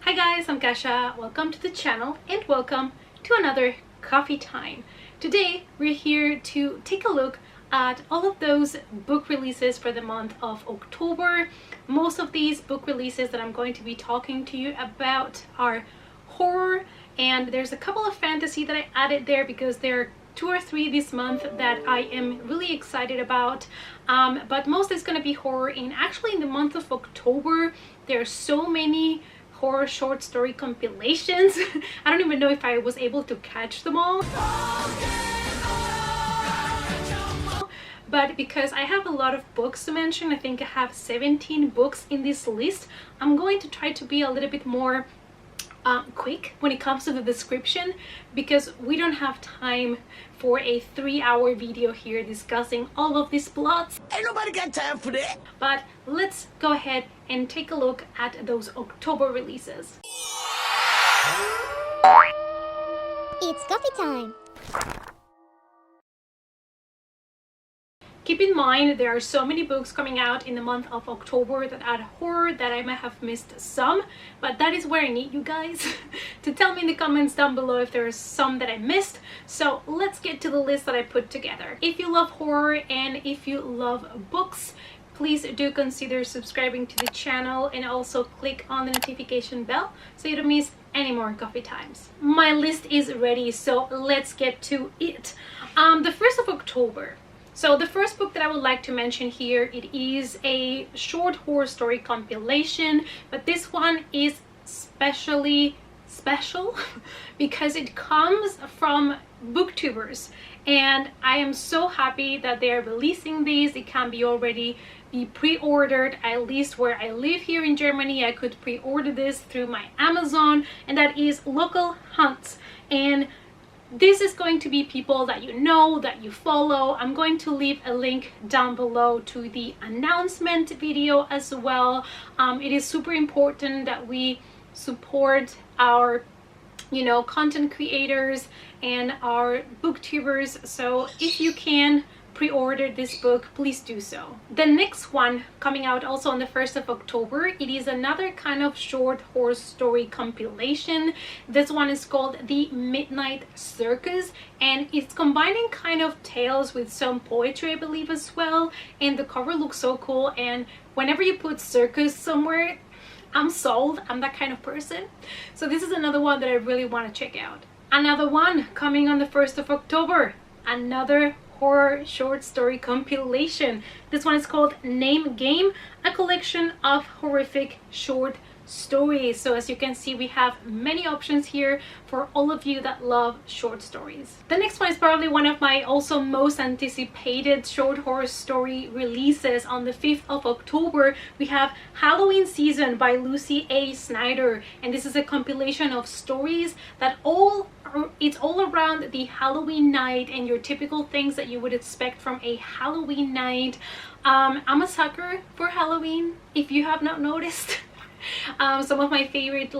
Hi guys, I'm Kasha. Welcome to the channel and welcome to another coffee time. Today we're here to take a look at all of those book releases for the month of October. Most of these book releases that I'm going to be talking to you about are horror, and there's a couple of fantasy that I added there because there are 2 or 3 this month that I am really excited about, but most is going to be horror. And actually in the month of October there are so many horror short story compilations. I don't even know if I was able to catch them all, but because I have a lot of books to mention, I think I have 17 books in this list, I'm going to try to be a little bit more quick when it comes to the description, because we don't have time for a 3-hour video here discussing all of these plots. Ain't nobody got time for that. But let's go ahead and take a look at those October releases. It's coffee time. Keep in mind there are so many books coming out in the month of October that add horror that I might have missed some, but that is where I need you guys to tell me in the comments down below if there are some that I missed. So let's get to the list that I put together. If you love horror and if you love books, please do consider subscribing to the channel and also click on the notification bell so you don't miss any more coffee times. My list is ready, so let's get to it. The 1st of October. So the first book that I would like to mention here, it is a short horror story compilation, but this one is especially special because it comes from Booktubers, and I am so happy that they are releasing these. It can be already be pre-ordered, at least where I live here in Germany. I could pre-order this through my Amazon, and that is Local Hunts. And this is going to be people that you know, that you follow. I'm going to leave a link down below to the announcement video as well. It is super important that we support our, content creators and our booktubers. So if you can pre-order this book, please do so. The next one coming out also on the 1st of October, it is another kind of short horror story compilation. This one is called The Midnight Circus, and it's combining kind of tales with some poetry, I believe, as well. And the cover looks so cool, and whenever you put circus somewhere, I'm sold. I'm that kind of person. So this is another one that I really want to check out. Another one coming on the 1st of October, another horror short story compilation. This one is called Name Game, a collection of horrific short stories. So as you can see, we have many options here for all of you that love short stories. The next one is probably one of my also most anticipated short horror story releases. On the 5th of October, we have Halloween Season by Lucy A. Snyder, and this is a compilation of stories that it's all around the Halloween night and your typical things that you would expect from a Halloween night. I'm a sucker for Halloween, if you have not noticed. Some of my favorite,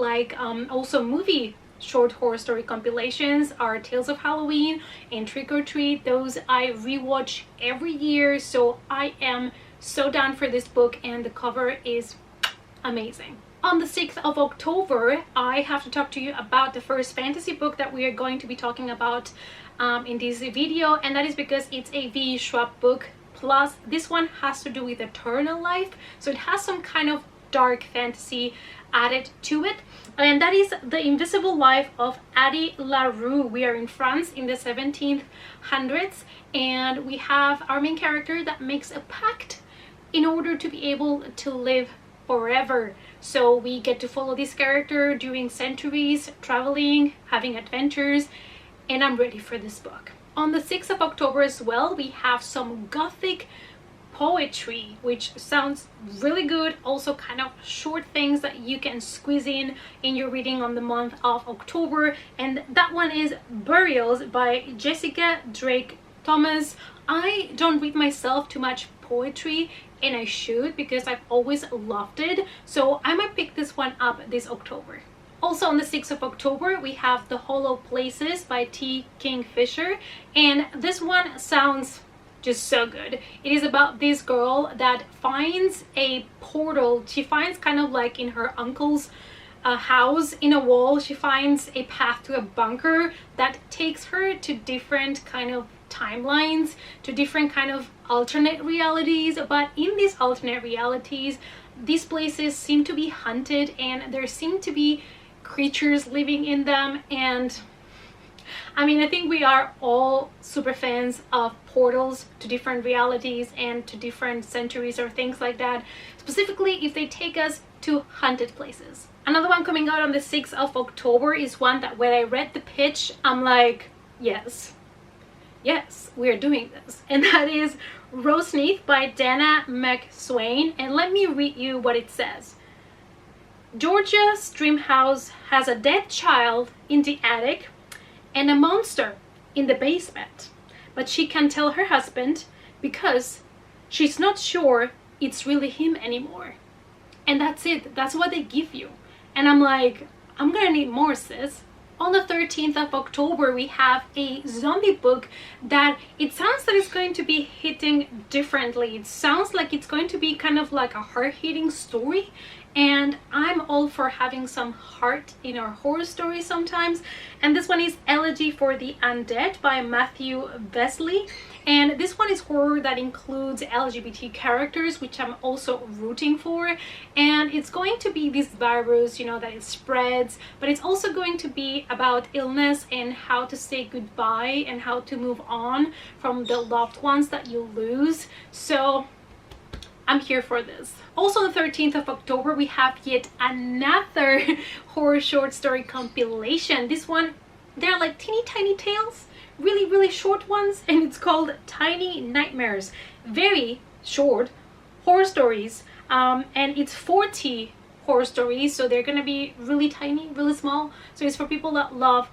also movie short horror story compilations are Tales of Halloween and Trick or Treat. Those I rewatch every year, so I am so down for this book, and the cover is amazing. On the 6th of October, I have to talk to you about the first fantasy book that we are going to be talking about in this video, and that is because it's a V. Schwab book. Plus, this one has to do with eternal life, so it has some kind of dark fantasy added to it, and that is The Invisible Life of Addie LaRue. We are in France in the 1700s, and we have our main character that makes a pact in order to be able to live forever. So we get to follow this character during centuries, traveling, having adventures, and I'm ready for this book. On the 6th of October as well, we have some gothic poetry, which sounds really good. Also kind of short things that you can squeeze in your reading on the month of October, and that one is Burials by Jessica Drake Thomas. I don't read myself too much poetry, and I should, because I've always loved it, so I might pick this one up this October. Also on the 6th of October, we have The Holo Places by T. Kingfisher, and this one sounds just so good. It is about this girl that finds a portal. She finds kind of like in her uncle's a house in a wall, she finds a path to a bunker that takes her to different kind of timelines, to different kind of alternate realities. But in these alternate realities, these places seem to be haunted and there seem to be creatures living in them. And I mean, I think we are all super fans of portals to different realities and to different centuries or things like that, specifically if they take us to haunted places. Another one coming out on the 6th of October is one that when I read the pitch, I'm like, yes, we're doing this. And that is Neath by Dana McSwain. And let me read you what it says. Georgia's dream house has a dead child in the attic and a monster in the basement, but she can't tell her husband because she's not sure it's really him anymore. And that's it. That's what they give you. And I'm like, I'm gonna need more, sis. On the 13th of October, we have a zombie book that it sounds that it's going to be hitting differently. It sounds like it's going to be kind of like a hard-hitting story. And I'm all for having some heart in our horror stories sometimes. And this one is Elegy for the Undead by Matthew Wesley. And this one is horror that includes LGBT characters, which I'm also rooting for. And it's going to be this virus, you know, that it spreads, but it's also going to be about illness and how to say goodbye and how to move on from the loved ones that you lose. So I'm here for this. Also on the 13th of October, we have yet another horror short story compilation. This one, they're like teeny tiny tales, really short ones, and it's called Tiny Nightmares. Very short horror stories, and it's 40 horror stories, so they're gonna be really tiny, really small. So it's for people that love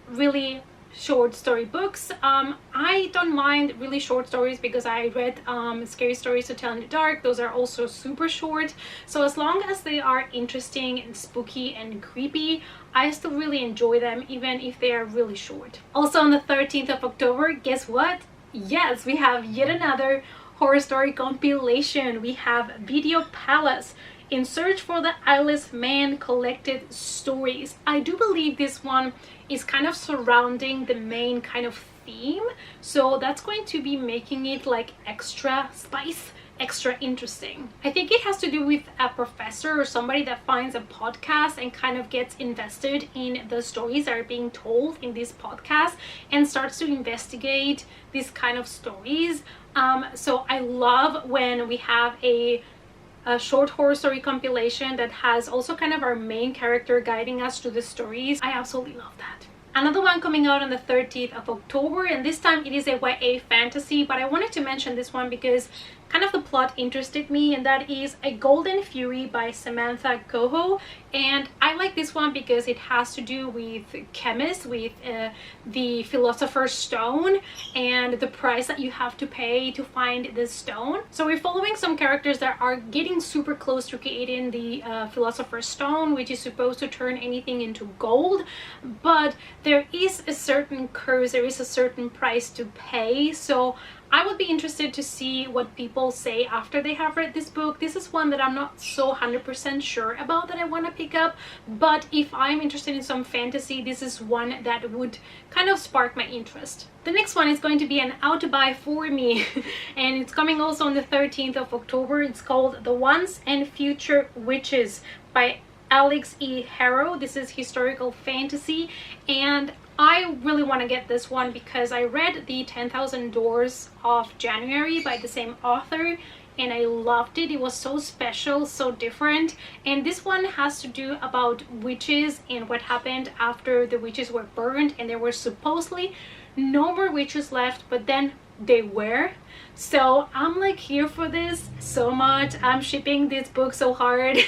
really short story books. I don't mind really short stories because I read Scary Stories to Tell in the Dark. Those are also super short, so as long as they are interesting and spooky and creepy, I still really enjoy them even if they are really short. Also on the 13th of October, guess what? Yes, we have yet another horror story compilation. We have Video Palace, In Search for the Eyeless Man Collected Stories. I do believe this one is kind of surrounding the main kind of theme, so that's going to be making it like extra spice, extra interesting. I think it has to do with a professor or somebody that finds a podcast and kind of gets invested in the stories that are being told in this podcast and starts to investigate these kind of stories. So I love when we have a short horror story compilation that has also kind of our main character guiding us through the stories. I absolutely love that. Another one coming out on the 13th of October, and this time it is a YA fantasy, but I wanted to mention this one because kind of the plot interested me, and that is A Golden Fury by Samantha Coho. And I like this one because it has to do with chemists, with the Philosopher's Stone and the price that you have to pay to find this stone. So we're following some characters that are getting super close to creating the Philosopher's Stone, which is supposed to turn anything into gold, but there is a certain curse, there is a certain price to pay. So I would be interested to see what people say after they have read this book. This is one that I'm not so 100% sure about that I want to pick up, but if I'm interested in some fantasy, this is one that would kind of spark my interest. The next one is going to be an out to buy for me and it's coming also on the 13th of October. It's called The Once and Future Witches by Alex E. Harrow. This is historical fantasy, and I really want to get this one because I read the 10,000 Doors of January by the same author and I loved it. It was so special, so different, and this one has to do about witches and what happened after the witches were burned and there were supposedly no more witches left, but then they were. So I'm like here for this so much. I'm shipping this book so hard.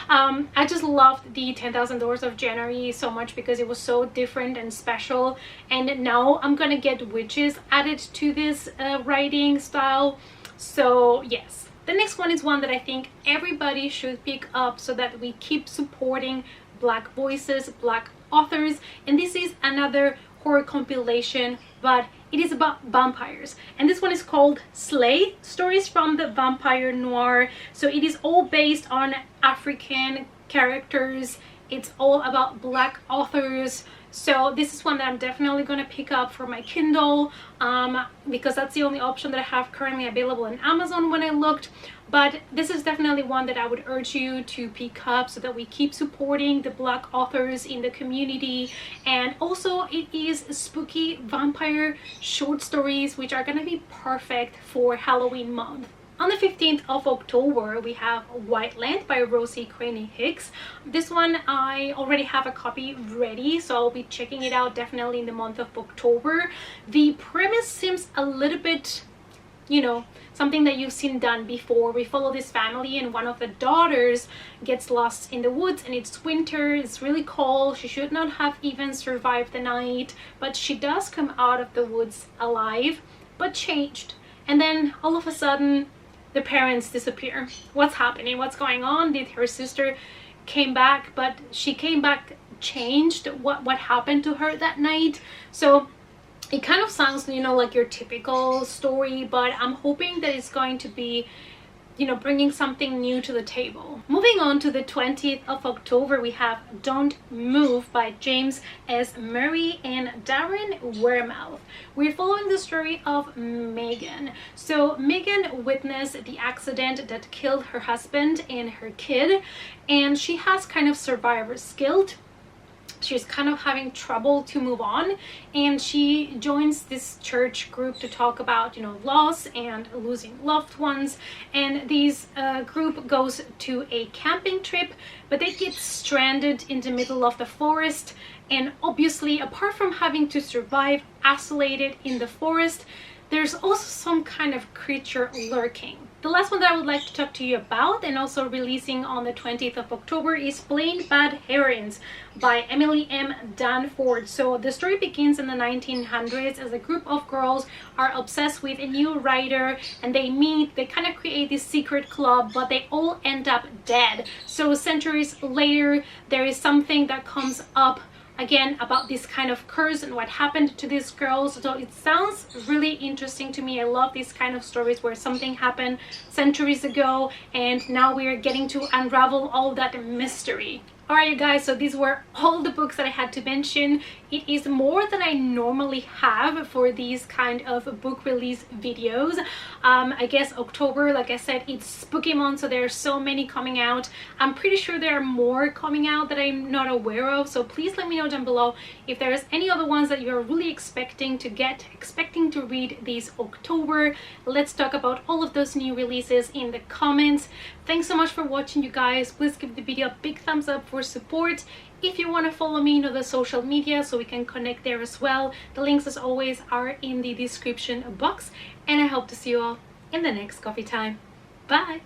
I just loved the 10,000 Doors of January so much because it was so different and special, and now I'm gonna get witches added to this writing style. So yes, the next one is one that I think everybody should pick up so that we keep supporting Black voices, Black authors, and this is another horror compilation, but it is about vampires, and this one is called Slay, Stories from the Vampire Noir. So it is all based on African characters. It's all about Black authors. So this is one that I'm definitely going to pick up for my Kindle because that's the only option that I have currently available on Amazon when I looked. But this is definitely one that I would urge you to pick up so that we keep supporting the Black authors in the community. And also it is spooky vampire short stories, which are going to be perfect for Halloween month. On the 15th of October, we have White Land by Rosie Craney Hicks. This one, I already have a copy ready, so I'll be checking it out definitely in the month of October. The premise seems a little bit, you know, something that you've seen done before. We follow this family and one of the daughters gets lost in the woods, and it's winter, it's really cold. She should not have even survived the night, but she does come out of the woods alive, but changed. And then all of a sudden, the parents disappear. What's happening? What's going on? Did her sister came back, but she came back changed? What happened to her that night? So it kind of sounds, you know, like your typical story, but I'm hoping that it's going to be, you know, bringing something new to the table. Moving on to the 20th of October, we have Don't Move by James S. Murray and Darren Wehrmouth. We're following the story of Megan. So Megan witnessed the accident that killed her husband and her kid, and she has kind of survivor's guilt. She's kind of having trouble to move on, and she joins this church group to talk about, you know, loss and losing loved ones. And this group goes to a camping trip, but they get stranded in the middle of the forest. And obviously, apart from having to survive isolated in the forest, there's also some kind of creature lurking. The last one that I would like to talk to you about, and also releasing on the 20th of October, is Plain Bad Heroines by Emily M. Danford. So the story begins in the 1900s as a group of girls are obsessed with a new writer, and they meet, they kind of create this secret club, but they all end up dead. So centuries later, there is something that comes up again about this kind of curse and what happened to these girls. So it sounds really interesting to me. I love these kind of stories where something happened centuries ago and now we're getting to unravel all that mystery. Alright, you guys, so these were all the books that I had to mention. It is more than I normally have for these kind of book release videos. I guess October, like I said, it's spooky month, so there are so many coming out. I'm pretty sure there are more coming out that I'm not aware of, so please let me know down below if there's any other ones that you're really expecting to get, expecting to read this October. Let's talk about all of those new releases in the comments. Thanks so much for watching, you guys. Please give the video a big thumbs up for support. If you want to follow me on the social media so we can connect there as well, the links as always are in the description box, and I hope to see you all in the next coffee time. Bye!